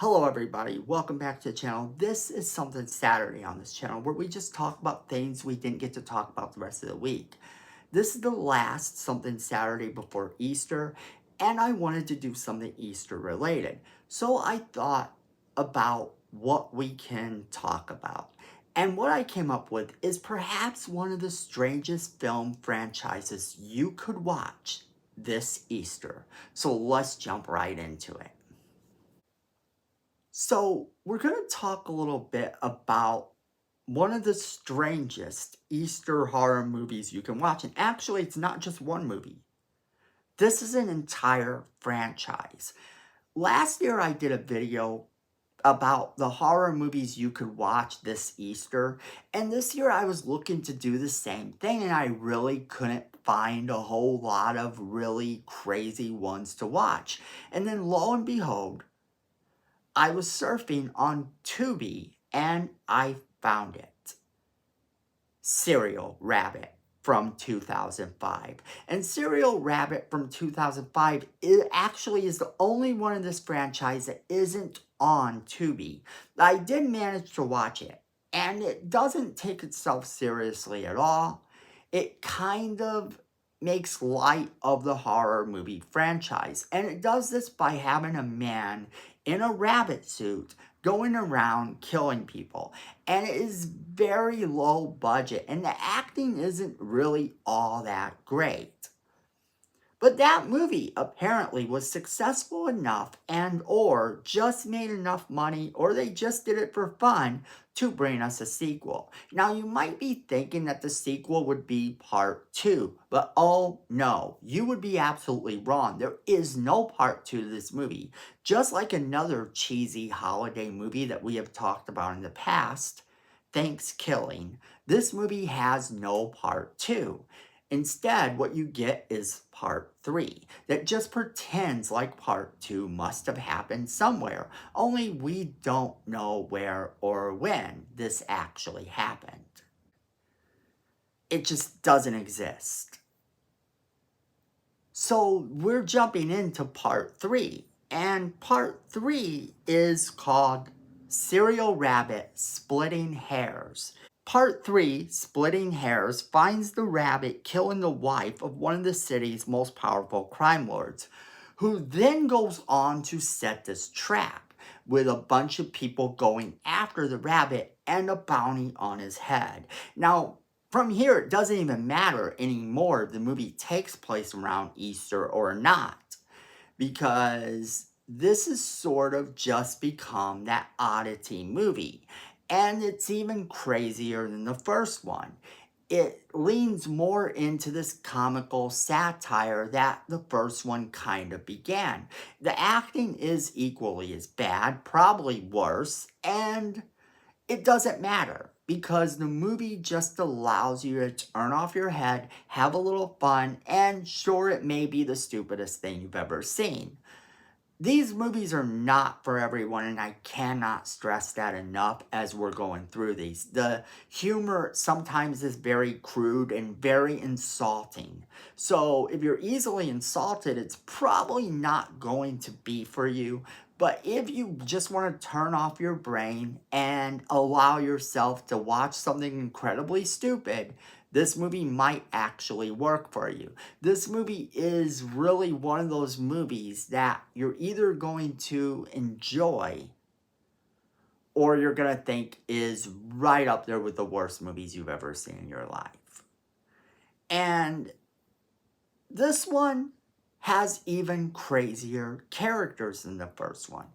Hello everybody, welcome back to the channel. This is Something Saturday on this channel where we just talk about things we didn't get to talk about the rest of the week. This is the last Something Saturday before Easter, and I wanted to do something Easter related. So I thought about what we can talk about. And what I came up with is perhaps one of the strangest film franchises you could watch this Easter. So let's jump right into it. So, we're going to talk a little bit about one of the strangest Easter horror movies you can watch. And actually, it's not just one movie, this is an entire franchise. Last year, I did a video about the horror movies you could watch this Easter. And this year, I was looking to do the same thing, and I really couldn't find a whole lot of really crazy ones to watch. And then, lo and behold, I was surfing on Tubi and I found it. Serial Rabbit from 2005. And Serial Rabbit from 2005 it actually is the only one in this franchise that isn't on Tubi. I did manage to watch it, and it doesn't take itself seriously at all. It kind of makes light of the horror movie franchise, and it does this by having a man in a rabbit suit going around killing people. And it is very low budget, and the acting isn't really all that great. But that movie apparently was successful enough and or just made enough money, or they just did it for fun to bring us a sequel. Now you might be thinking that the sequel would be part 2, but oh no, you would be absolutely wrong. There is no part 2 to this movie. Just like another cheesy holiday movie that we have talked about in the past, Thanksgiving, this movie has no part 2. Instead, what you get is part 3 that just pretends like part 2 must have happened somewhere, only we don't know where or when this actually happened. It just doesn't exist. So we're jumping into part 3, and part 3 is called Serial Rabbit Splitting Hairs. Part 3, Splitting Hairs, finds the rabbit killing the wife of one of the city's most powerful crime lords, who then goes on to set this trap with a bunch of people going after the rabbit and a bounty on his head. Now, from here, it doesn't even matter anymore if the movie takes place around Easter or not, because this has sort of just become that oddity movie. And it's even crazier than the first one. It leans more into this comical satire that the first one kind of began. The acting is equally as bad, probably worse, and it doesn't matter because the movie just allows you to turn off your head, have a little fun, and sure, it may be the stupidest thing you've ever seen. These movies are not for everyone, and I cannot stress that enough as we're going through these. The humor sometimes is very crude and very insulting. So if you're easily insulted, it's probably not going to be for you. But if you just want to turn off your brain and allow yourself to watch something incredibly stupid, this movie might actually work for you. This movie is really one of those movies that you're either going to enjoy or you're going to think is right up there with the worst movies you've ever seen in your life. And this one has even crazier characters than the first one.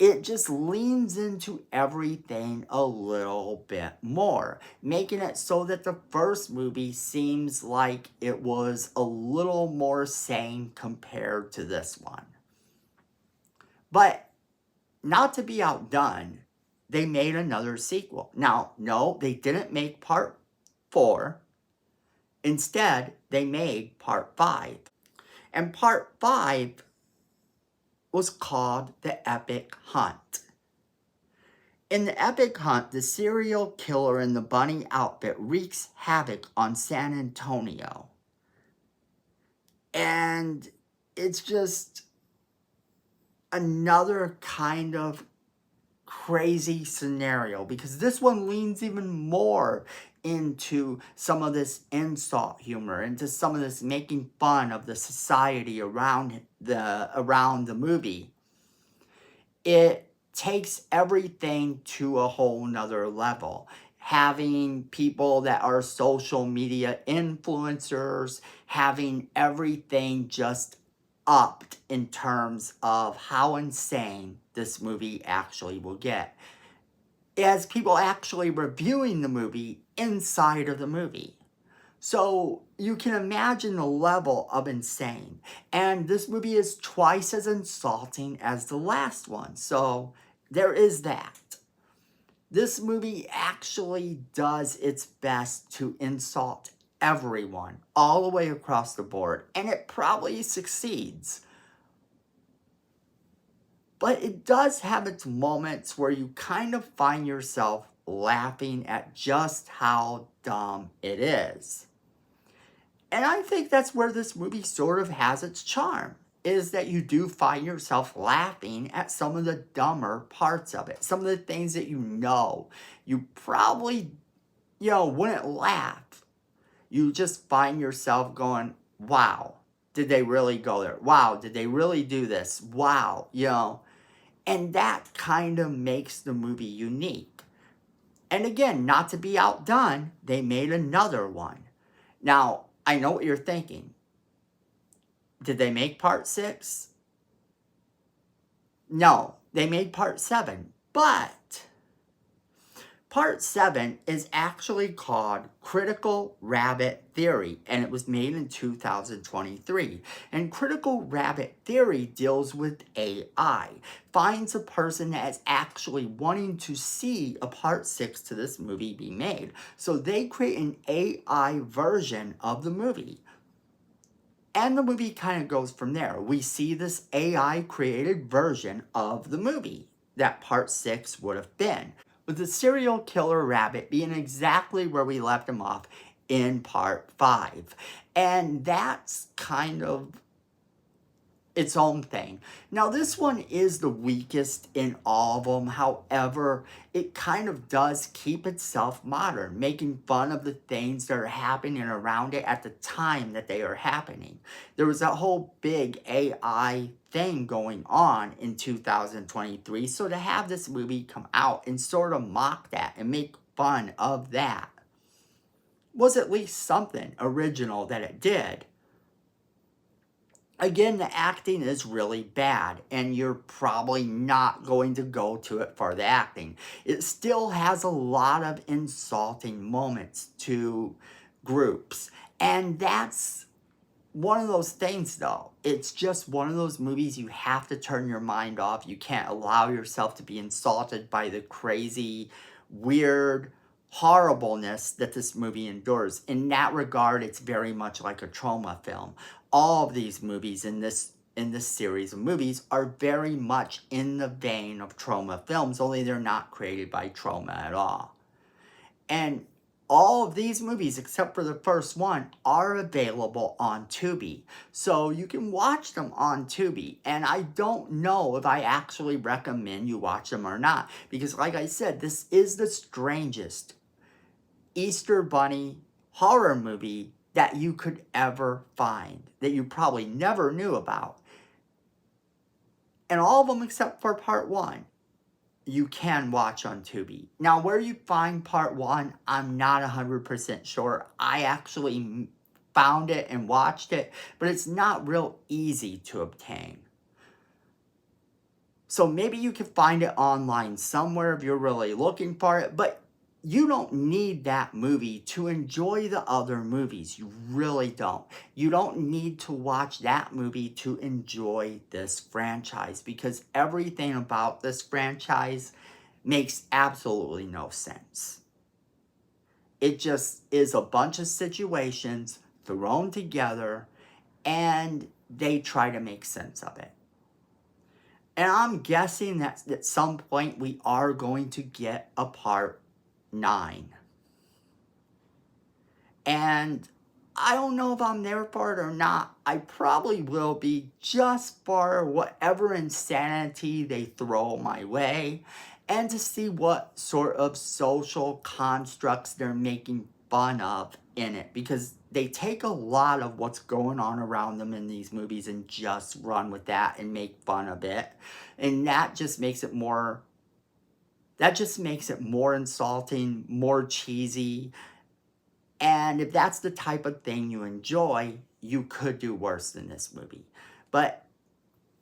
It just leans into everything a little bit more, making it so that the first movie seems like it was a little more sane compared to this one. But not to be outdone, they made another sequel. Now, no, they didn't make part 4. Instead, they made part 5. And part 5 was called The Epic Hunt. In The Epic Hunt, the serial killer in the bunny outfit wreaks havoc on San Antonio. And it's just another kind of crazy scenario, because this one leans even more into some of this insult humor, into some of this making fun of the society around the movie. It takes everything to a whole nother level. Having people that are social media influencers, having everything just upped in terms of how insane this movie actually will get. It has people actually reviewing the movie inside of the movie. So you can imagine the level of insane. And this movie is twice as insulting as the last one. So there is that. This movie actually does its best to insult everyone all the way across the board. And it probably succeeds. But it does have its moments where you kind of find yourself laughing at just how dumb it is. And I think that's where this movie sort of has its charm, is that you do find yourself laughing at some of the dumber parts of it. Some of the things that you probably, wouldn't laugh. You just find yourself going, wow, did they really go there? Wow, did they really do this? Wow, And that kind of makes the movie unique. And again, not to be outdone, they made another one. Now, I know what you're thinking. Did they make part 6? No, they made part 7. But part 7 is actually called Critical Rabbit Theory, and it was made in 2023. And Critical Rabbit Theory deals with AI, finds a person that is actually wanting to see a part 6 to this movie be made. So they create an AI version of the movie. And the movie kind of goes from there. We see this AI created version of the movie that part 6 would have been, with the serial killer rabbit being exactly where we left him off in part 5. And that's kind of its own thing. Now, this one is the weakest in all of them. However, it kind of does keep itself modern, making fun of the things that are happening around it at the time that they are happening. There was that whole big AI thing going on in 2023. So to have this movie come out and sort of mock that and make fun of that was at least something original that it did. Again, the acting is really bad, and you're probably not going to go to it for the acting. It still has a lot of insulting moments to groups, and that's one of those things, though. It's just one of those movies you have to turn your mind off. You can't allow yourself to be insulted by the crazy, weird horribleness that this movie endures. In that regard, it's very much like a trauma film. All of these movies in this series of movies are very much in the vein of trauma films, only they're not created by trauma at all. And all of these movies, except for the first one, are available on Tubi. So you can watch them on Tubi. And I don't know if I actually recommend you watch them or not. Because like I said, this is the strangest Easter Bunny horror movie that you could ever find, that you probably never knew about. And all of them except for part 1, you can watch on Tubi. Now, where you find part 1, I'm not 100% sure. I actually found it and watched it, but it's not real easy to obtain. So maybe you can find it online somewhere if you're really looking for it, but you don't need that movie to enjoy the other movies. You really don't. You don't need to watch that movie to enjoy this franchise, because everything about this franchise makes absolutely no sense. It just is a bunch of situations thrown together, and they try to make sense of it. And I'm guessing that at some point we are going to get a part 9. And I don't know if I'm there for it or not. I probably will be, just for whatever insanity they throw my way and to see what sort of social constructs they're making fun of in it, because they take a lot of what's going on around them in these movies and just run with that and make fun of it. And that just makes it more insulting, more cheesy. And if that's the type of thing you enjoy, you could do worse than this movie. But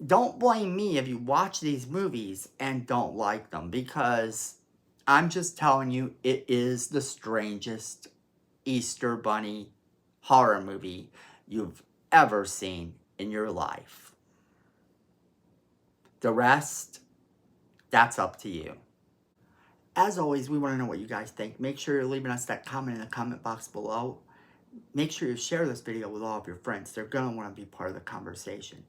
don't blame me if you watch these movies and don't like them, because I'm just telling you, it is the strangest Easter Bunny horror movie you've ever seen in your life. The rest, that's up to you. As always, we want to know what you guys think. Make sure you're leaving us that comment in the comment box below. Make sure you share this video with all of your friends. They're going to want to be part of the conversation.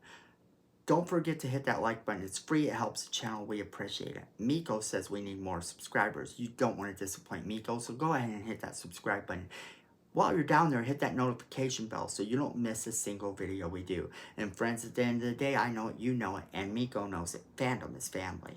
Don't forget to hit that like button. It's free. It helps the channel. We appreciate it. Miko says we need more subscribers. You don't want to disappoint Miko, so go ahead and hit that subscribe button. While you're down there, hit that notification bell so you don't miss a single video we do. And friends, at the end of the day, I know it, you know it, and Miko knows it. Fandom is family.